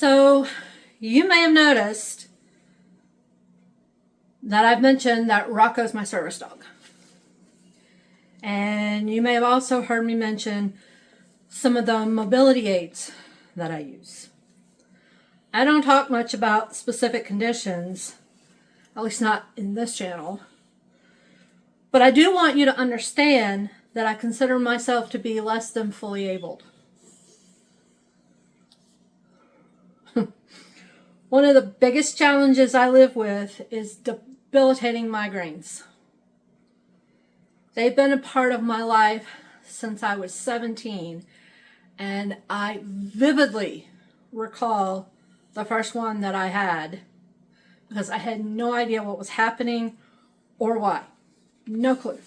So you may have noticed that I've mentioned that Rocco's my service dog. And you may have also heard me mention some of the mobility aids that I use. I don't talk much about specific conditions, at least not in this channel. But I do want you to understand that I consider myself to be less than fully abled. One of the biggest challenges I live with is debilitating migraines. They've been a part of my life since I was 17, and I vividly recall the first one that I had because I had no idea what was happening or why. No clue.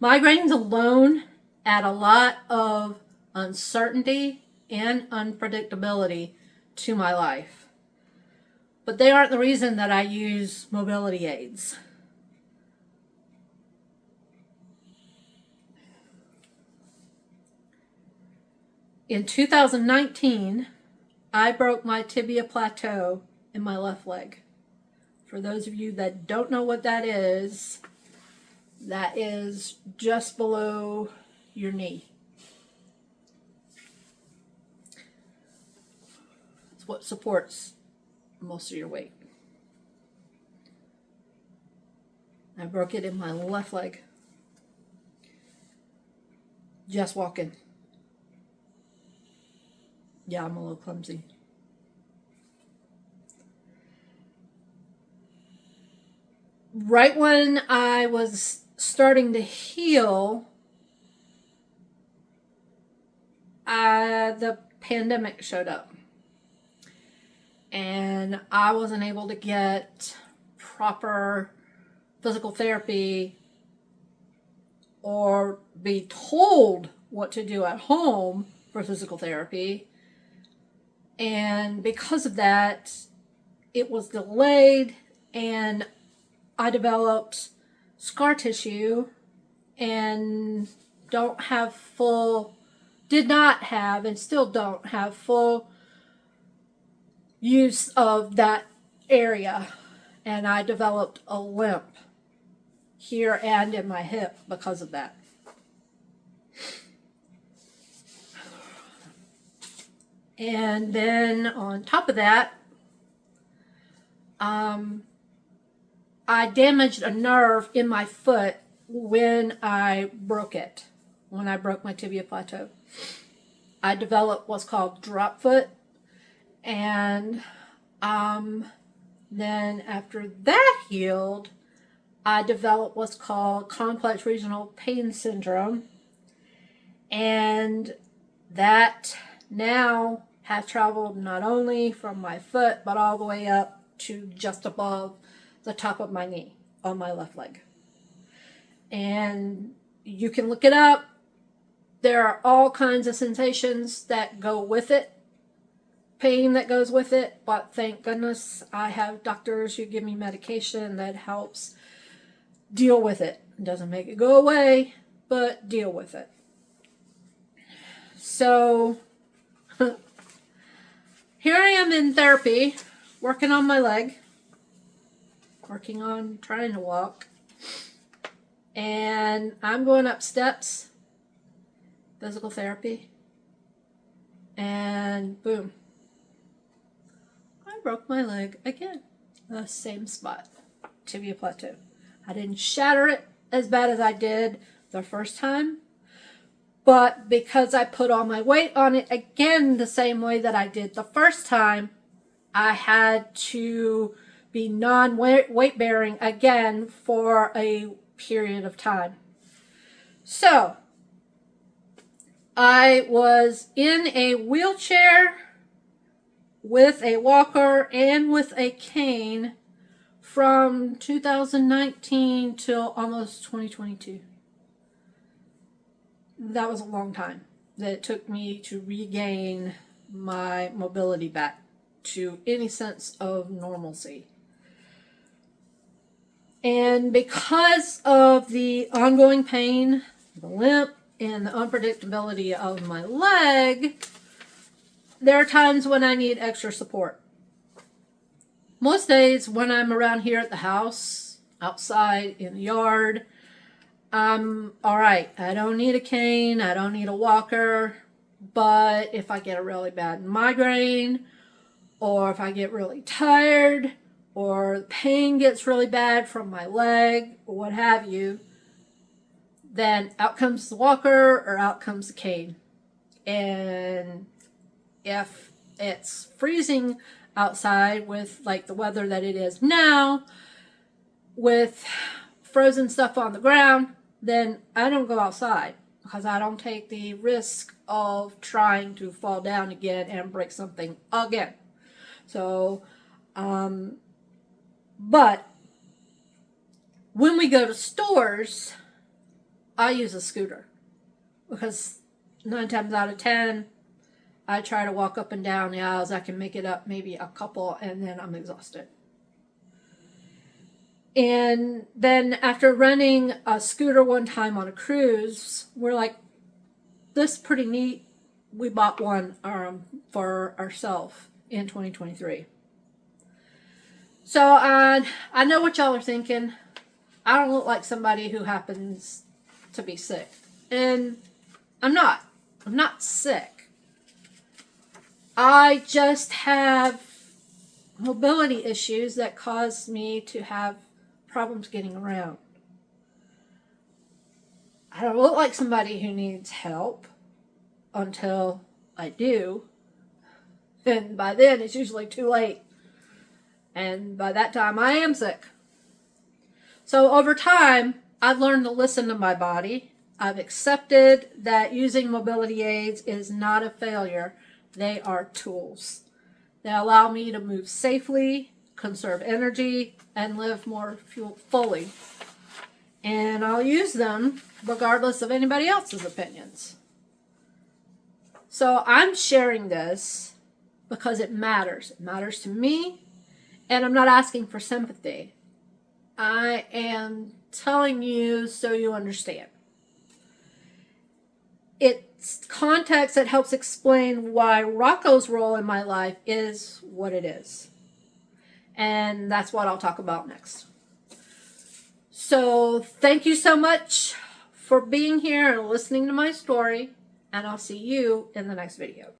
Migraines alone add a lot of uncertainty and unpredictability to my life. But they aren't the reason that I use mobility aids. In 2019, I broke my tibia plateau in my left leg. For those of you that don't know what that is just below your knee. It's what supports most of your weight. I broke it in my left leg. Just walking. Yeah, I'm a little clumsy. Right when I was starting to heal, the pandemic showed up. And I wasn't able to get proper physical therapy or be told what to do at home for physical therapy. And because of that, it was delayed and I developed scar tissue and did not have and still don't have full use of that area, and I developed a limp here and in my hip because of that. And then on top of that, I damaged a nerve in my foot when I broke it, when I broke my tibia plateau. I developed what's called drop foot. And then after that healed, I developed what's called complex regional pain syndrome. And that now has traveled not only from my foot, but all the way up to just above the top of my knee on my left leg. And you can look it up. There are all kinds of sensations that go with it. Pain that goes with it, but thank goodness I have doctors who give me medication that helps deal with it. It doesn't make it go away, but deal with it. So here I am in therapy, working on my leg, working on trying to walk, and I'm going up steps, physical therapy, and boom. I broke my leg again, the same spot, tibia plateau. I didn't shatter it as bad as I did the first time, but because I put all my weight on it again the same way that I did the first time, I had to be non-weight bearing again for a period of time. So I was in a wheelchair with a walker and with a cane from 2019 till almost 2022. That was a long time that it took me to regain my mobility back to any sense of normalcy. And because of the ongoing pain, the limp, and the unpredictability of my leg, there are times when I need extra support. Most days when I'm around here at the house, outside, in the yard, I'm all right. I don't need a cane. I don't need a walker. But if I get a really bad migraine, or if I get really tired, or the pain gets really bad from my leg, or what have you, then out comes the walker or out comes the cane. And if it's freezing outside with like the weather that it is now, with frozen stuff on the ground, then I don't go outside because I don't take the risk of trying to fall down again and break something again. So, but when we go to stores, I use a scooter because 9 times out of 10, I try to walk up and down the aisles. I can make it up maybe a couple and then I'm exhausted. And then after renting a scooter one time on a cruise, we're like, this is pretty neat. We bought one for ourselves in 2023. So I know what y'all are thinking. I don't look like somebody who happens to be sick. And I'm not. I'm not sick. I just have mobility issues that cause me to have problems getting around. I don't look like somebody who needs help until I do. And by then it's usually too late. And by that time I am sick. So over time, I've learned to listen to my body. I've accepted that using mobility aids is not a failure. They are tools. They allow me to move safely, conserve energy, and live more fully. And I'll use them regardless of anybody else's opinions. So I'm sharing this because it matters. It matters to me, and I'm not asking for sympathy. I am telling you so you understand. It's context that helps explain why Rocco's role in my life is what it is. And that's what I'll talk about next. So thank you so much for being here and listening to my story. And I'll see you in the next video.